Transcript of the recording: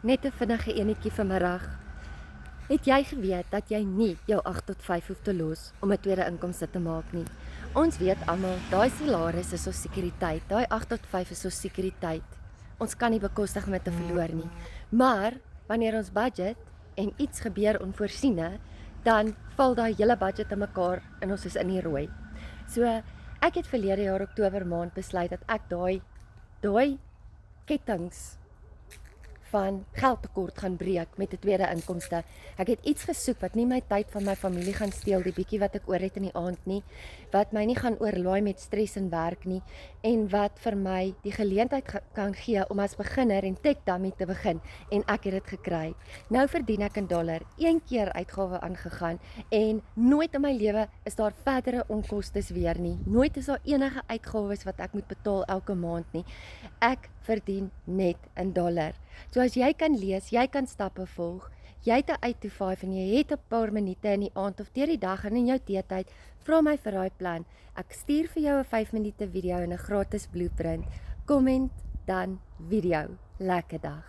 Net 'n vinnige enetjie vanmiddag. Het jy geweet dat jy nie jou 8 tot 5 hoef te los om 'n tweede inkomste te maak nie? Ons weet almal, daai salaris is ons sekuriteit. Daai 8 tot 5 is ons sekuriteit. Ons kan nie bekostig om dit te verloor nie. Maar wanneer ons budget en iets gebeur onvoorsiene, dan val daai hele budget in mekaar en ons is in die rooi. So ek het verlede jaar Oktober maand besluit dat ek daai kettinge van geldtekort gaan breek met 'n tweede inkomste. Ek het iets gesoek wat nie my tyd van my familie gaan steel, die bietjie wat ek oor het in die aand nie, wat my nie gaan oorlaai met stres en werk nie, en wat vir my die geleentheid kan gee om as beginner en tech dummy te begin, en ek het dit gekry. Nou verdien ek in dollar, een keer uitgawe aangegaan, en nooit in my lewe is daar verdere onkostes weer nie. Nooit is daar enige uitgawes wat ek moet betaal elke maand nie. Ek verdien net in dollar. So as jy kan lees, jy kan stappe volg, jy het 'n 8 to 5 en jy het 'n paar minute in die aand of deur die dag en in jou teetyd, vra my vir daai plan. Ek stuur vir jou 'n 5 minute video en 'n gratis blueprint. Komment dan video. Lekker dag.